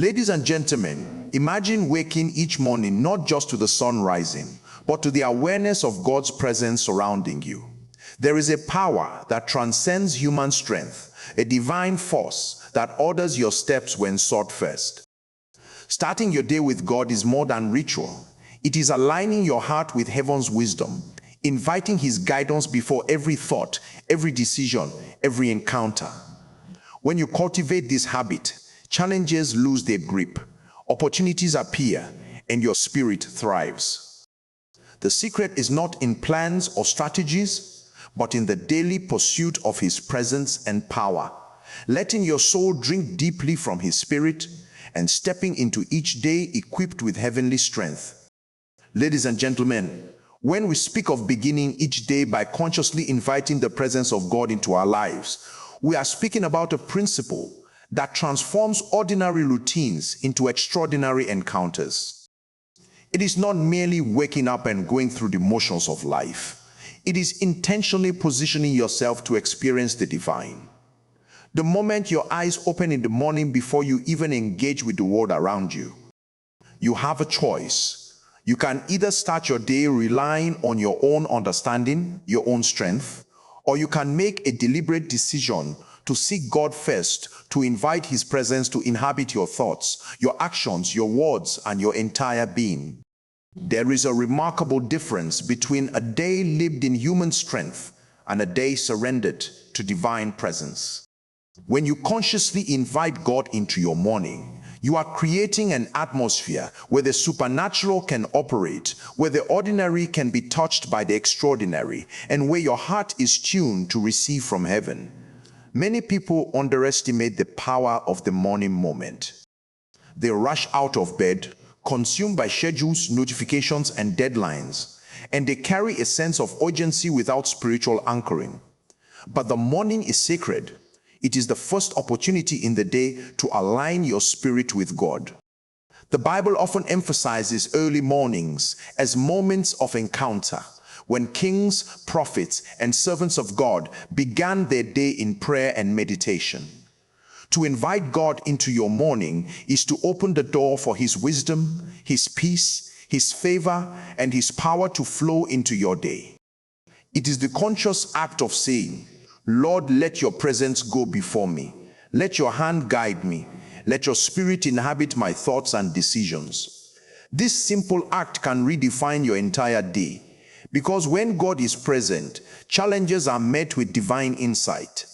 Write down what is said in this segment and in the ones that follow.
Ladies and gentlemen, imagine waking each morning not just to the sun rising, but to the awareness of God's presence surrounding you. There is a power that transcends human strength, a divine force that orders your steps when sought first. Starting your day with God is more than ritual. It is aligning your heart with heaven's wisdom, inviting His guidance before every thought, every decision, every encounter. When you cultivate this habit, challenges lose their grip, opportunities appear, and your spirit thrives. The secret is not in plans or strategies, but in the daily pursuit of His presence and power, letting your soul drink deeply from His Spirit and stepping into each day equipped with heavenly strength. Ladies and gentlemen, when we speak of beginning each day by consciously inviting the presence of God into our lives, we are speaking about a principle that transforms ordinary routines into extraordinary encounters. It is not merely waking up and going through the motions of life. It is intentionally positioning yourself to experience the divine. The moment your eyes open in the morning before you even engage with the world around you, you have a choice. You can either start your day relying on your own understanding, your own strength, or you can make a deliberate decision to seek God first, to invite His presence to inhabit your thoughts, your actions, your words, and your entire being. There is a remarkable difference between a day lived in human strength and a day surrendered to divine presence. When you consciously invite God into your morning, you are creating an atmosphere where the supernatural can operate, where the ordinary can be touched by the extraordinary, and where your heart is tuned to receive from heaven. Many people underestimate the power of the morning moment. They rush out of bed, consumed by schedules, notifications, and deadlines, and they carry a sense of urgency without spiritual anchoring. But the morning is sacred. It is the first opportunity in the day to align your spirit with God. The Bible often emphasizes early mornings as moments of encounter, when kings, prophets, and servants of God began their day in prayer and meditation. To invite God into your morning is to open the door for His wisdom, His peace, His favor, and His power to flow into your day. It is the conscious act of saying, "Lord, let your presence go before me. Let your hand guide me. Let your spirit inhabit my thoughts and decisions." This simple act can redefine your entire day, because when God is present, challenges are met with divine insight.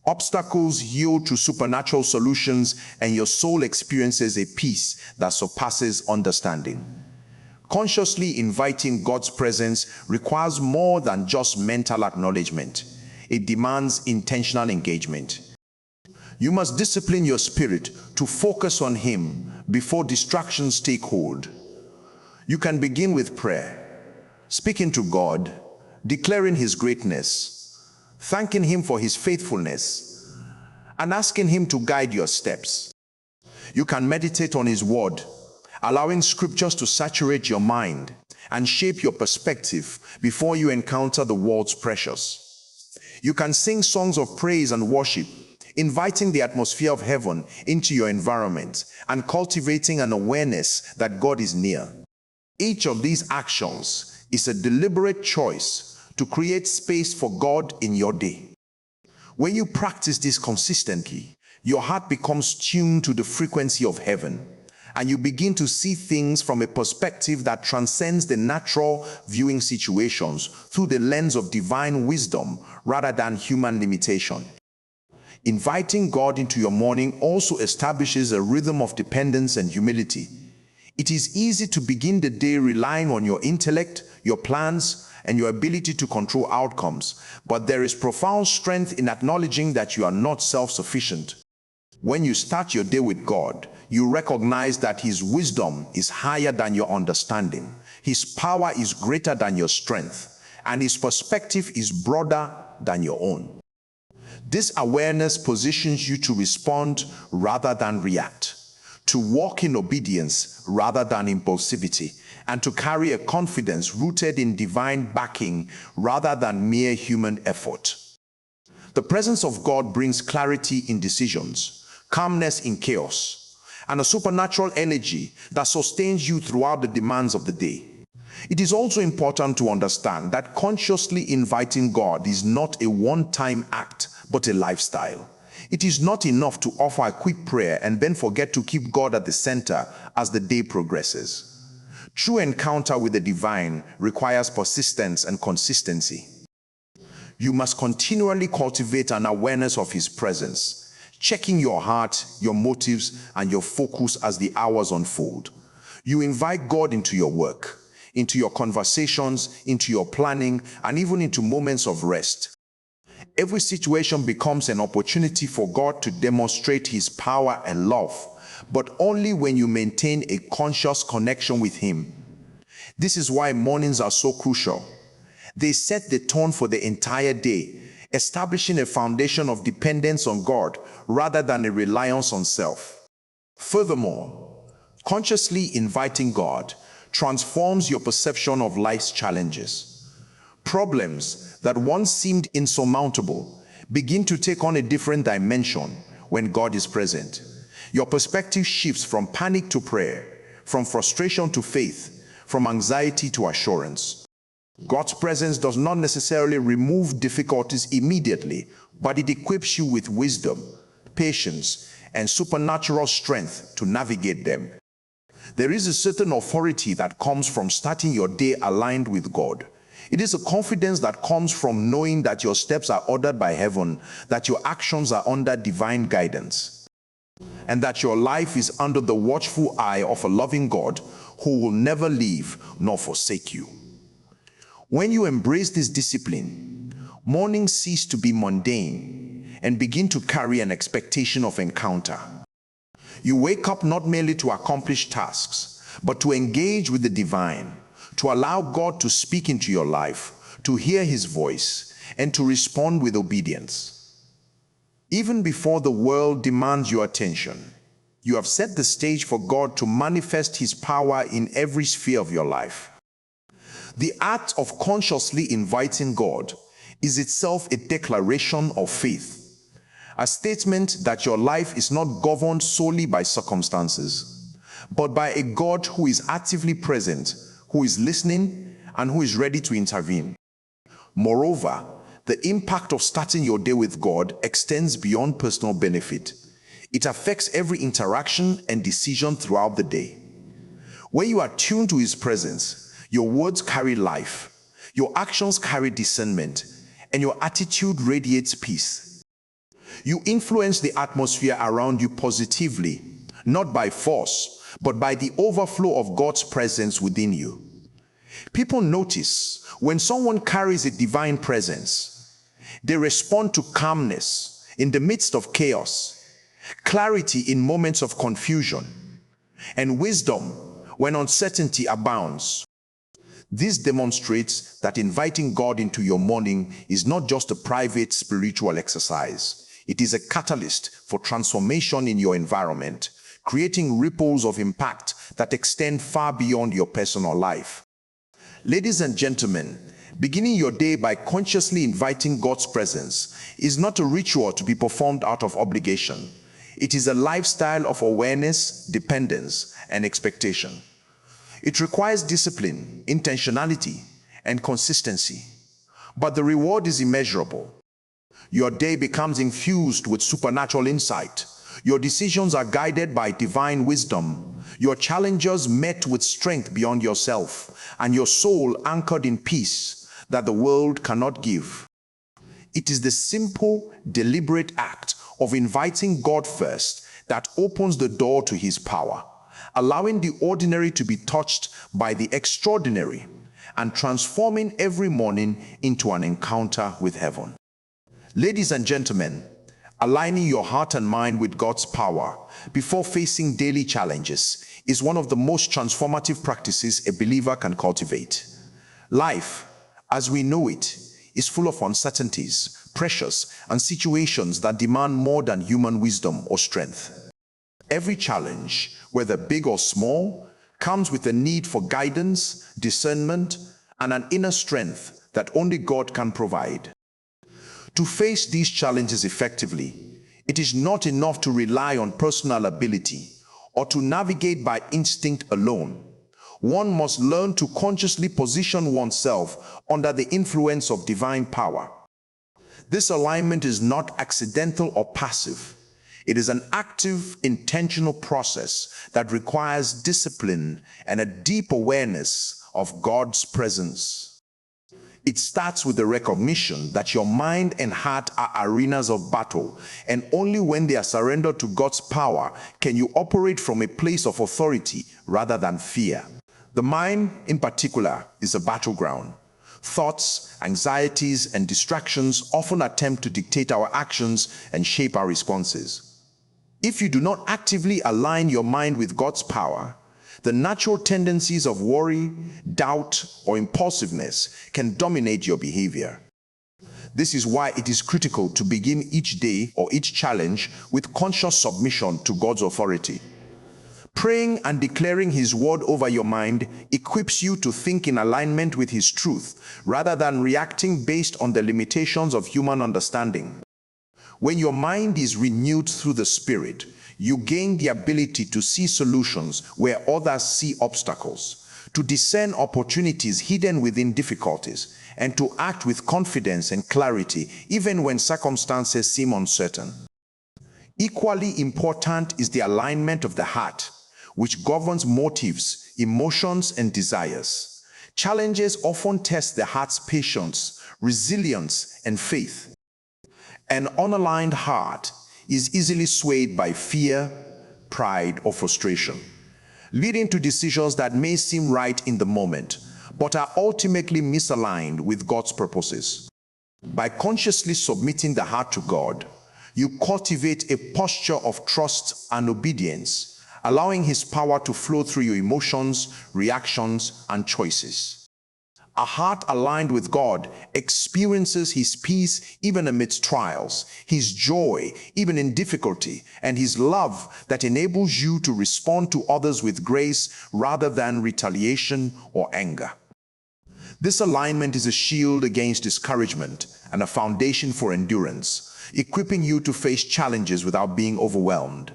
Obstacles yield to supernatural solutions, and your soul experiences a peace that surpasses understanding. Consciously inviting God's presence requires more than just mental acknowledgement. It demands intentional engagement. You must discipline your spirit to focus on Him before distractions take hold. You can begin with prayer, speaking to God, declaring His greatness, thanking Him for His faithfulness, and asking Him to guide your steps. You can meditate on His word, allowing scriptures to saturate your mind and shape your perspective before you encounter the world's pressures. You can sing songs of praise and worship, inviting the atmosphere of heaven into your environment and cultivating an awareness that God is near. Each of these actions is a deliberate choice to create space for God in your day. When you practice this consistently, your heart becomes tuned to the frequency of heaven, and you begin to see things from a perspective that transcends the natural viewing situations through the lens of divine wisdom rather than human limitation. Inviting God into your morning also establishes a rhythm of dependence and humility. It is easy to begin the day relying on your intellect, your plans, and your ability to control outcomes, but there is profound strength in acknowledging that you are not self-sufficient. When you start your day with God, you recognize that His wisdom is higher than your understanding, His power is greater than your strength, and His perspective is broader than your own. This awareness positions you to respond rather than react, to walk in obedience rather than impulsivity, and to carry a confidence rooted in divine backing rather than mere human effort. The presence of God brings clarity in decisions, calmness in chaos, and a supernatural energy that sustains you throughout the demands of the day. It is also important to understand that consciously inviting God is not a one-time act, but a lifestyle. It is not enough to offer a quick prayer and then forget to keep God at the center as the day progresses. True encounter with the divine requires persistence and consistency. You must continually cultivate an awareness of His presence, checking your heart, your motives, and your focus as the hours unfold. You invite God into your work, into your conversations, into your planning, and even into moments of rest. Every situation becomes an opportunity for God to demonstrate His power and love, but only when you maintain a conscious connection with Him. This is why mornings are so crucial. They set the tone for the entire day, establishing a foundation of dependence on God rather than a reliance on self. Furthermore, consciously inviting God transforms your perception of life's challenges. Problems that once seemed insurmountable begin to take on a different dimension when God is present. Your perspective shifts from panic to prayer, from frustration to faith, from anxiety to assurance. God's presence does not necessarily remove difficulties immediately, but it equips you with wisdom, patience, and supernatural strength to navigate them. There is a certain authority that comes from starting your day aligned with God. It is a confidence that comes from knowing that your steps are ordered by heaven, that your actions are under divine guidance, and that your life is under the watchful eye of a loving God who will never leave nor forsake you. When you embrace this discipline, mornings cease to be mundane and begin to carry an expectation of encounter. You wake up not merely to accomplish tasks, but to engage with the divine, to allow God to speak into your life, to hear His voice, and to respond with obedience. Even before the world demands your attention, you have set the stage for God to manifest His power in every sphere of your life. The act of consciously inviting God is itself a declaration of faith, a statement that your life is not governed solely by circumstances, but by a God who is actively present, who is listening, and who is ready to intervene. Moreover, the impact of starting your day with God extends beyond personal benefit. It affects every interaction and decision throughout the day. When you are tuned to His presence, your words carry life, your actions carry discernment, and your attitude radiates peace. You influence the atmosphere around you positively, not by force, but by the overflow of God's presence within you. People notice when someone carries a divine presence. They respond to calmness in the midst of chaos, clarity in moments of confusion, and wisdom when uncertainty abounds. This demonstrates that inviting God into your morning is not just a private spiritual exercise. It is a catalyst for transformation in your environment, creating ripples of impact that extend far beyond your personal life. Ladies and gentlemen, beginning your day by consciously inviting God's presence is not a ritual to be performed out of obligation. It is a lifestyle of awareness, dependence, and expectation. It requires discipline, intentionality, and consistency. But the reward is immeasurable. Your day becomes infused with supernatural insight. Your decisions are guided by divine wisdom. Your challenges met with strength beyond yourself, and your soul anchored in peace that the world cannot give. It is the simple, deliberate act of inviting God first that opens the door to His power, allowing the ordinary to be touched by the extraordinary, and transforming every morning into an encounter with heaven. Ladies and gentlemen, aligning your heart and mind with God's power before facing daily challenges is one of the most transformative practices a believer can cultivate. Life, as we know it, is full of uncertainties, pressures, and situations that demand more than human wisdom or strength. Every challenge, whether big or small, comes with a need for guidance, discernment, and an inner strength that only God can provide. To face these challenges effectively, it is not enough to rely on personal ability or to navigate by instinct alone. One must learn to consciously position oneself under the influence of divine power. This alignment is not accidental or passive. It is an active, intentional process that requires discipline and a deep awareness of God's presence. It starts with the recognition that your mind and heart are arenas of battle, and only when they are surrendered to God's power can you operate from a place of authority rather than fear. The mind, in particular, is a battleground. Thoughts, anxieties, and distractions often attempt to dictate our actions and shape our responses. If you do not actively align your mind with God's power, the natural tendencies of worry, doubt, or impulsiveness can dominate your behavior. This is why it is critical to begin each day or each challenge with conscious submission to God's authority. Praying and declaring His word over your mind equips you to think in alignment with His truth, rather than reacting based on the limitations of human understanding. When your mind is renewed through the Spirit, you gain the ability to see solutions where others see obstacles, to discern opportunities hidden within difficulties, and to act with confidence and clarity even when circumstances seem uncertain. Equally important is the alignment of the heart, which governs motives, emotions, and desires. Challenges often test the heart's patience, resilience, and faith. An unaligned heart is easily swayed by fear, pride, or frustration, leading to decisions that may seem right in the moment, but are ultimately misaligned with God's purposes. By consciously submitting the heart to God, you cultivate a posture of trust and obedience, allowing His power to flow through your emotions, reactions, and choices. A heart aligned with God experiences His peace even amidst trials, His joy even in difficulty, and His love that enables you to respond to others with grace rather than retaliation or anger. This alignment is a shield against discouragement and a foundation for endurance, equipping you to face challenges without being overwhelmed.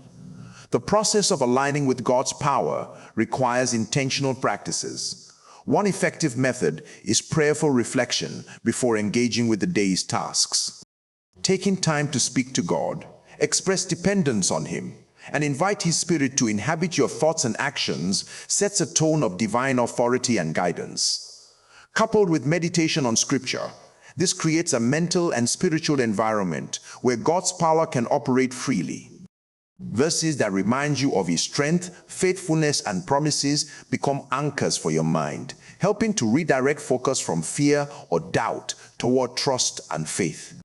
The process of aligning with God's power requires intentional practices. One effective method is prayerful reflection before engaging with the day's tasks. Taking time to speak to God, express dependence on Him, and invite His Spirit to inhabit your thoughts and actions sets a tone of divine authority and guidance. Coupled with meditation on Scripture, this creates a mental and spiritual environment where God's power can operate freely. Verses that remind you of His strength, faithfulness, and promises become anchors for your mind, helping to redirect focus from fear or doubt toward trust and faith.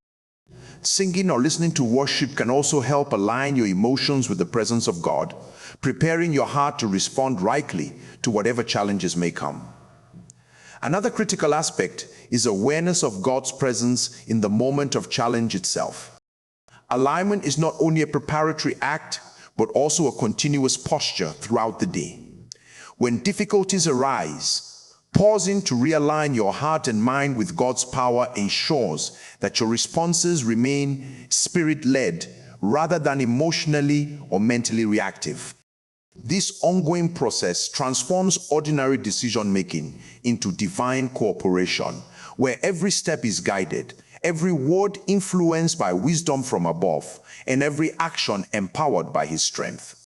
Singing or listening to worship can also help align your emotions with the presence of God, preparing your heart to respond rightly to whatever challenges may come. Another critical aspect is awareness of God's presence in the moment of challenge itself. Alignment is not only a preparatory act, but also a continuous posture throughout the day. When difficulties arise, pausing to realign your heart and mind with God's power ensures that your responses remain Spirit-led rather than emotionally or mentally reactive. This ongoing process transforms ordinary decision-making into divine cooperation, where every step is guided, every word influenced by wisdom from above, and every action empowered by His strength.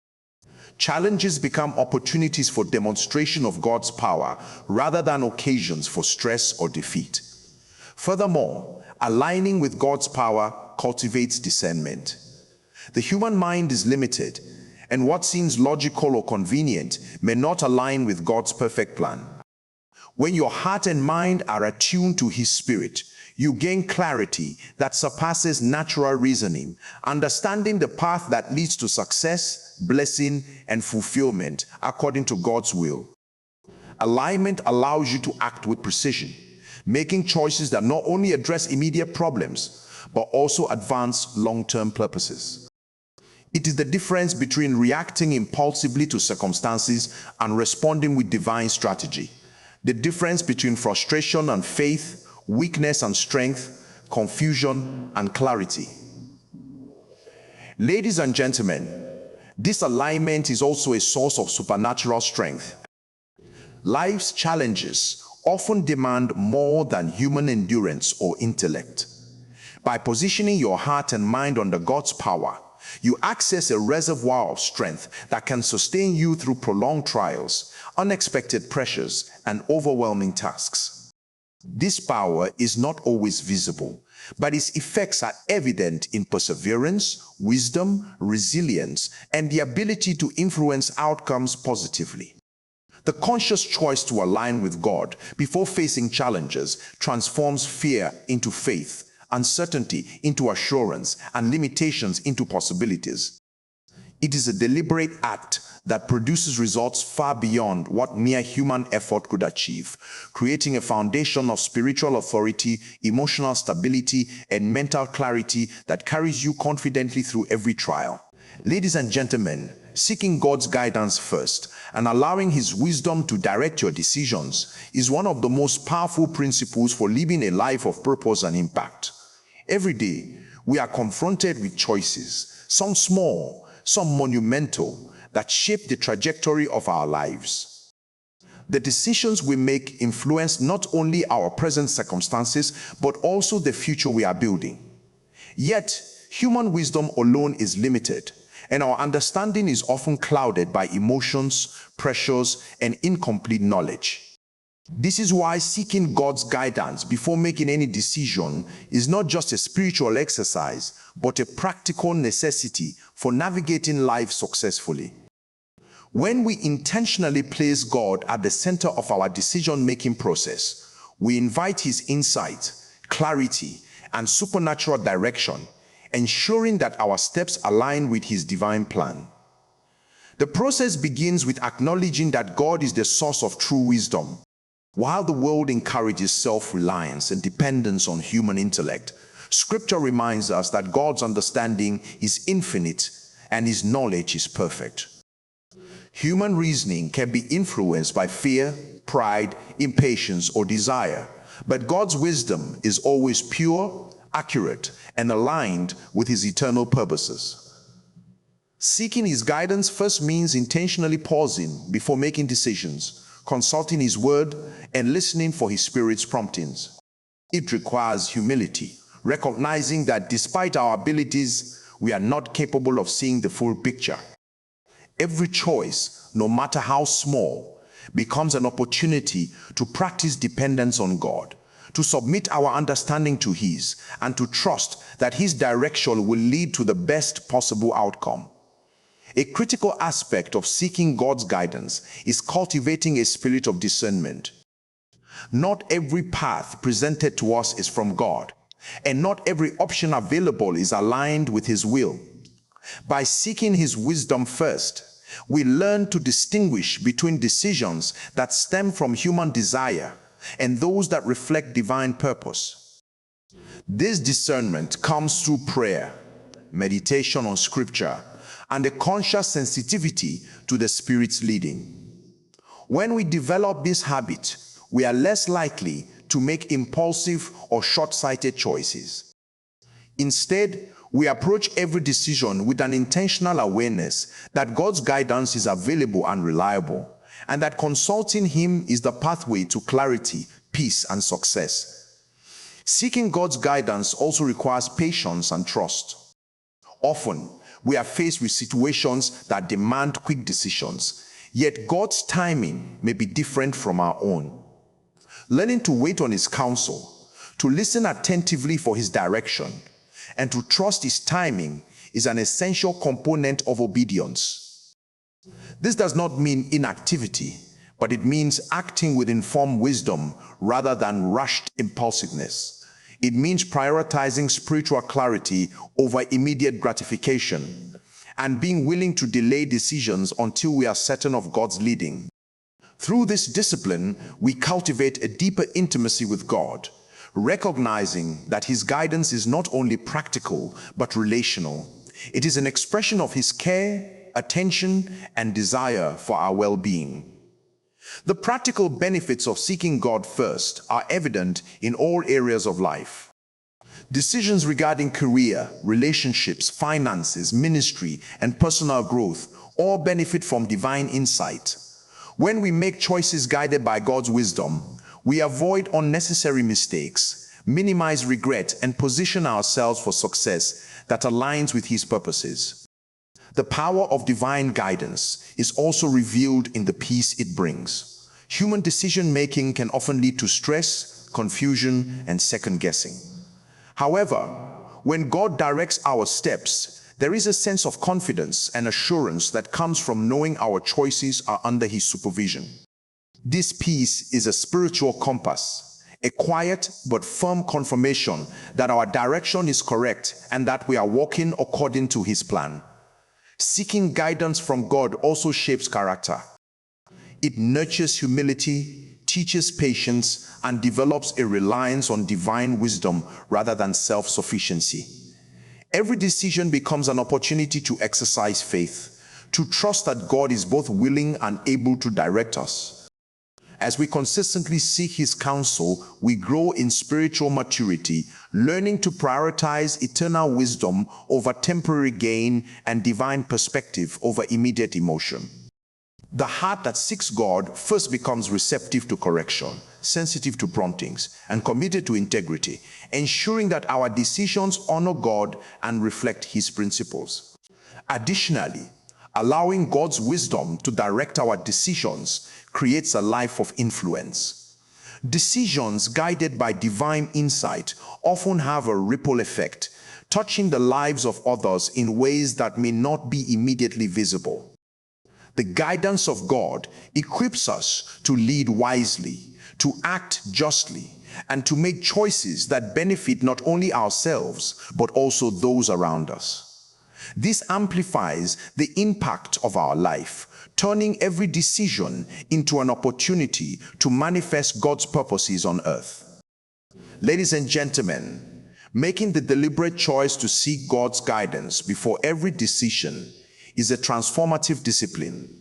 Challenges become opportunities for demonstration of God's power rather than occasions for stress or defeat. Furthermore, aligning with God's power cultivates discernment. The human mind is limited, and what seems logical or convenient may not align with God's perfect plan. When your heart and mind are attuned to His Spirit, you gain clarity that surpasses natural reasoning, understanding the path that leads to success, blessing, and fulfillment according to God's will. Alignment allows you to act with precision, making choices that not only address immediate problems, but also advance long-term purposes. It is the difference between reacting impulsively to circumstances and responding with divine strategy. The difference between frustration and faith, weakness and strength, confusion and clarity. Ladies and gentlemen, This alignment is also a source of supernatural strength. Life's challenges often demand more than human endurance or intellect. By positioning your heart and mind under God's power, you access a reservoir of strength that can sustain you through prolonged trials, unexpected pressures, and overwhelming tasks. This power is not always visible, but its effects are evident in perseverance, wisdom, resilience, and the ability to influence outcomes positively. The conscious choice to align with God before facing challenges transforms fear into faith, uncertainty into assurance, and limitations into possibilities. It is a deliberate act that produces results far beyond what mere human effort could achieve, creating a foundation of spiritual authority, emotional stability, and mental clarity that carries you confidently through every trial. Ladies and gentlemen, seeking God's guidance first and allowing His wisdom to direct your decisions is one of the most powerful principles for living a life of purpose and impact. Every day, we are confronted with choices, some small, some monumental, that shape the trajectory of our lives. The decisions we make influence not only our present circumstances, but also the future we are building. Yet, human wisdom alone is limited, and our understanding is often clouded by emotions, pressures, and incomplete knowledge. This is why seeking God's guidance before making any decision is not just a spiritual exercise, but a practical necessity for navigating life successfully. When we intentionally place God at the center of our decision-making process, we invite His insight, clarity, and supernatural direction, ensuring that our steps align with His divine plan. The process begins with acknowledging that God is the source of true wisdom. While the world encourages self-reliance and dependence on human intellect, Scripture reminds us that God's understanding is infinite and His knowledge is perfect. Human reasoning can be influenced by fear, pride, impatience, or desire, but God's wisdom is always pure, accurate, and aligned with His eternal purposes. Seeking His guidance first means intentionally pausing before making decisions, consulting His Word, and listening for His Spirit's promptings. It requires humility, recognizing that despite our abilities, we are not capable of seeing the full picture. Every choice, no matter how small, becomes an opportunity to practice dependence on God, to submit our understanding to His, and to trust that His direction will lead to the best possible outcome. A critical aspect of seeking God's guidance is cultivating a spirit of discernment. Not every path presented to us is from God, and not every option available is aligned with His will. By seeking His wisdom first, we learn to distinguish between decisions that stem from human desire and those that reflect divine purpose. This discernment comes through prayer, meditation on Scripture, and a conscious sensitivity to the Spirit's leading. When we develop this habit, we are less likely to make impulsive or short-sighted choices. Instead, we approach every decision with an intentional awareness that God's guidance is available and reliable, and that consulting Him is the pathway to clarity, peace, and success. Seeking God's guidance also requires patience and trust. Often, we are faced with situations that demand quick decisions, yet God's timing may be different from our own. Learning to wait on His counsel, to listen attentively for His direction, and to trust His timing is an essential component of obedience. This does not mean inactivity, but it means acting with informed wisdom rather than rushed impulsiveness. It means prioritizing spiritual clarity over immediate gratification and being willing to delay decisions until we are certain of God's leading. Through this discipline, we cultivate a deeper intimacy with God, recognizing that His guidance is not only practical, but relational. It is an expression of His care, attention, and desire for our well-being. The practical benefits of seeking God first are evident in all areas of life. Decisions regarding career, relationships, finances, ministry, and personal growth all benefit from divine insight. When we make choices guided by God's wisdom, we avoid unnecessary mistakes, minimize regret, and position ourselves for success that aligns with His purposes. The power of divine guidance is also revealed in the peace it brings. Human decision-making can often lead to stress, confusion, and second-guessing. However, when God directs our steps, there is a sense of confidence and assurance that comes from knowing our choices are under His supervision. This peace is a spiritual compass, a quiet but firm confirmation that our direction is correct and that we are walking according to His plan. Seeking guidance from God also shapes character. It nurtures humility, teaches patience, and develops a reliance on divine wisdom rather than self-sufficiency. Every decision becomes an opportunity to exercise faith, to trust that God is both willing and able to direct us. As we consistently seek His counsel, we grow in spiritual maturity, learning to prioritize eternal wisdom over temporary gain and divine perspective over immediate emotion. The heart that seeks God first becomes receptive to correction, sensitive to promptings, and committed to integrity, ensuring that our decisions honor God and reflect His principles. Additionally, allowing God's wisdom to direct our decisions creates a life of influence. Decisions guided by divine insight often have a ripple effect, touching the lives of others in ways that may not be immediately visible. The guidance of God equips us to lead wisely, to act justly, and to make choices that benefit not only ourselves, but also those around us. This amplifies the impact of our life, turning every decision into an opportunity to manifest God's purposes on earth. Ladies and gentlemen, making the deliberate choice to seek God's guidance before every decision is a transformative discipline.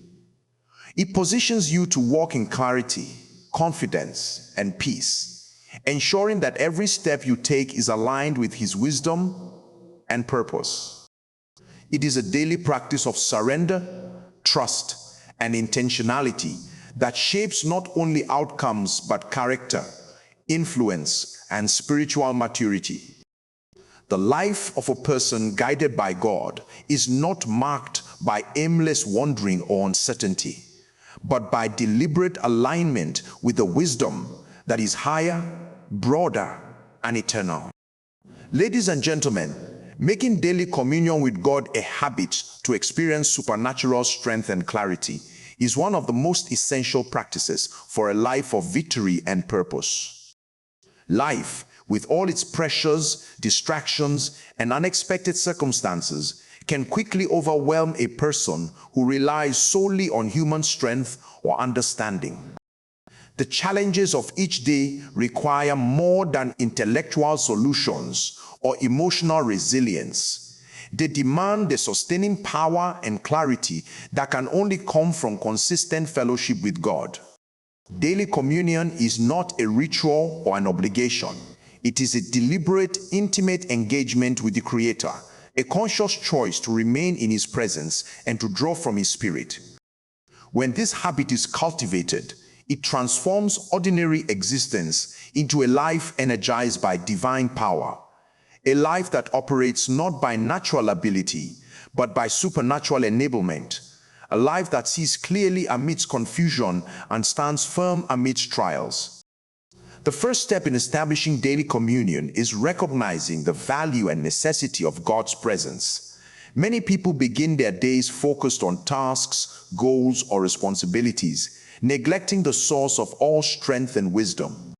It positions you to walk in clarity, confidence, and peace, ensuring that every step you take is aligned with His wisdom and purpose. It is a daily practice of surrender, trust, and intentionality that shapes not only outcomes but character, influence, and spiritual maturity. The life of a person guided by God is not marked by aimless wandering or uncertainty, but by deliberate alignment with the wisdom that is higher, broader, and eternal. Ladies and gentlemen, making daily communion with God a habit to experience supernatural strength and clarity is one of the most essential practices for a life of victory and purpose. Life, with all its pressures, distractions, and unexpected circumstances, can quickly overwhelm a person who relies solely on human strength or understanding. The challenges of each day require more than intellectual solutions or emotional resilience. They demand the sustaining power and clarity that can only come from consistent fellowship with God. Daily communion is not a ritual or an obligation. It is a deliberate, intimate engagement with the Creator, a conscious choice to remain in His presence and to draw from His Spirit. When this habit is cultivated, it transforms ordinary existence into a life energized by divine power, a life that operates not by natural ability, but by supernatural enablement, a life that sees clearly amidst confusion and stands firm amidst trials. The first step in establishing daily communion is recognizing the value and necessity of God's presence. Many people begin their days focused on tasks, goals, or responsibilities, neglecting the source of all strength and wisdom.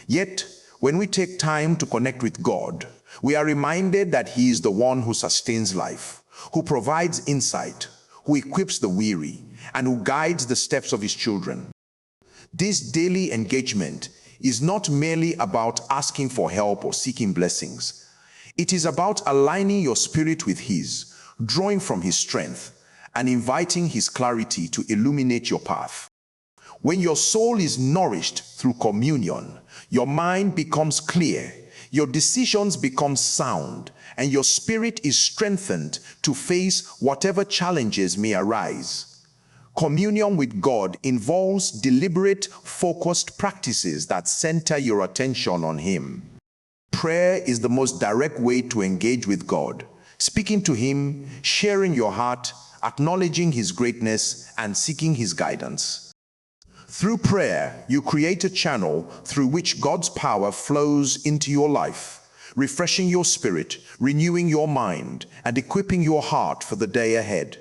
Yet, when we take time to connect with God, we are reminded that He is the one who sustains life, who provides insight, who equips the weary, and who guides the steps of His children. This daily engagement is not merely about asking for help or seeking blessings. It is about aligning your spirit with His, drawing from His strength, and inviting His clarity to illuminate your path. When your soul is nourished through communion, your mind becomes clear, Your decisions become sound, and your spirit is strengthened to face whatever challenges may arise. Communion with God involves deliberate, focused practices that center your attention on Him. Prayer is the most direct way to engage with God, speaking to Him, sharing your heart, acknowledging His greatness, and seeking His guidance. Through prayer, you create a channel through which God's power flows into your life, refreshing your spirit, renewing your mind, and equipping your heart for the day ahead.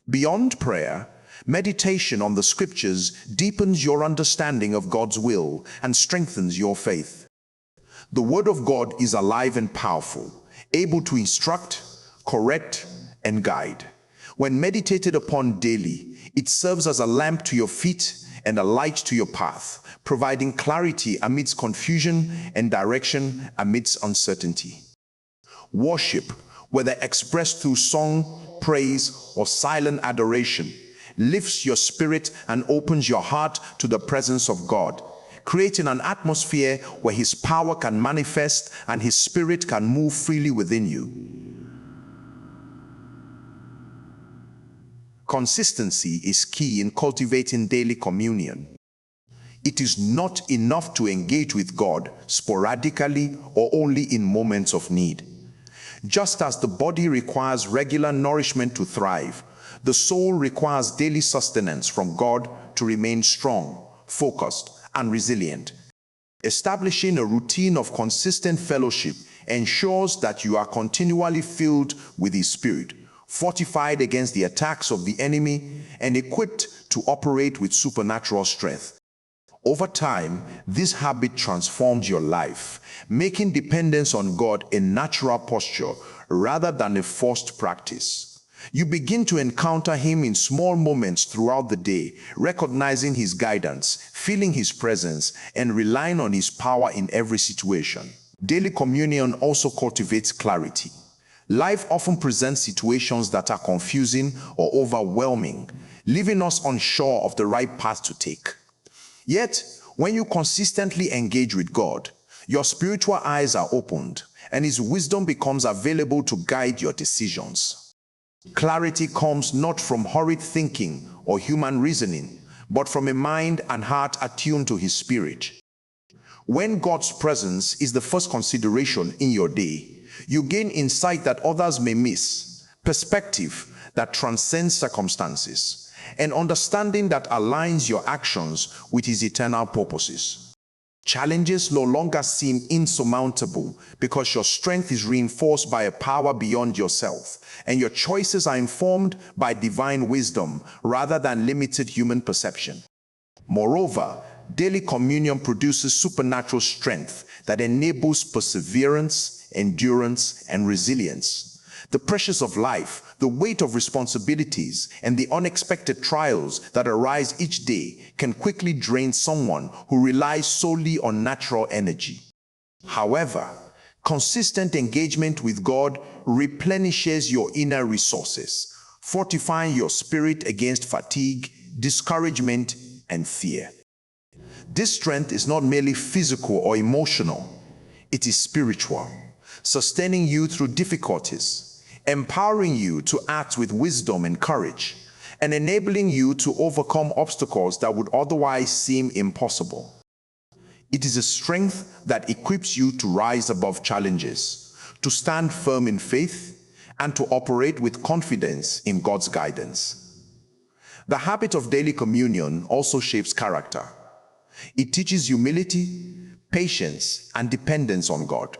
Beyond prayer, meditation on the scriptures deepens your understanding of God's will and strengthens your faith. The Word of God is alive and powerful, able to instruct, correct, and guide. When meditated upon daily, it serves as a lamp to your feet and a light to your path, providing clarity amidst confusion and direction amidst uncertainty. Worship, whether expressed through song, praise, or silent adoration, lifts your spirit and opens your heart to the presence of God, creating an atmosphere where His power can manifest and His Spirit can move freely within you. Consistency is key in cultivating daily communion. It is not enough to engage with God sporadically or only in moments of need. Just as the body requires regular nourishment to thrive, the soul requires daily sustenance from God to remain strong, focused, and resilient. Establishing a routine of consistent fellowship ensures that you are continually filled with His Spirit, fortified against the attacks of the enemy, and equipped to operate with supernatural strength. Over time, this habit transforms your life, making dependence on God a natural posture rather than a forced practice. You begin to encounter Him in small moments throughout the day, recognizing His guidance, feeling His presence, and relying on His power in every situation. Daily communion also cultivates clarity. Life often presents situations that are confusing or overwhelming, leaving us unsure of the right path to take. Yet, when you consistently engage with God, your spiritual eyes are opened, and His wisdom becomes available to guide your decisions. Clarity comes not from hurried thinking or human reasoning, but from a mind and heart attuned to His Spirit. When God's presence is the first consideration in your day, you gain insight that others may miss, perspective that transcends circumstances, and understanding that aligns your actions with His eternal purposes. Challenges no longer seem insurmountable because your strength is reinforced by a power beyond yourself, and your choices are informed by divine wisdom rather than limited human perception. Moreover, daily communion produces supernatural strength that enables perseverance, endurance, and resilience. The pressures of life, the weight of responsibilities, and the unexpected trials that arise each day can quickly drain someone who relies solely on natural energy. However, consistent engagement with God replenishes your inner resources, fortifying your spirit against fatigue, discouragement, and fear. This strength is not merely physical or emotional, it is spiritual, sustaining you through difficulties, empowering you to act with wisdom and courage, and enabling you to overcome obstacles that would otherwise seem impossible. It is a strength that equips you to rise above challenges, to stand firm in faith, and to operate with confidence in God's guidance. The habit of daily communion also shapes character. It teaches humility, patience, and dependence on God.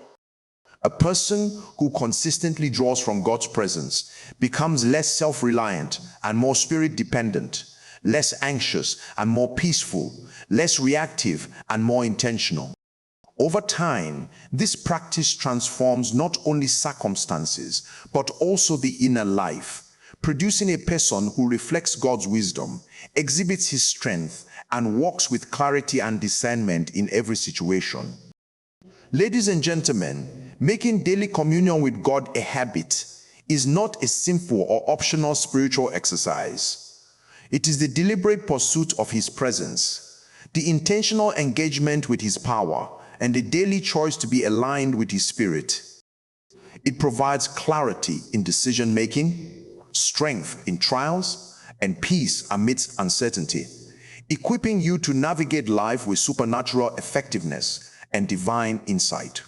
A person who consistently draws from God's presence becomes less self-reliant and more spirit-dependent, less anxious and more peaceful, less reactive and more intentional. Over time, this practice transforms not only circumstances, but also the inner life, producing a person who reflects God's wisdom, exhibits His strength, and walks with clarity and discernment in every situation. Ladies and gentlemen, making daily communion with God a habit is not a simple or optional spiritual exercise. It is the deliberate pursuit of His presence, the intentional engagement with His power, and a daily choice to be aligned with His Spirit. It provides clarity in decision-making, strength in trials, and peace amidst uncertainty, equipping you to navigate life with supernatural effectiveness and divine insight.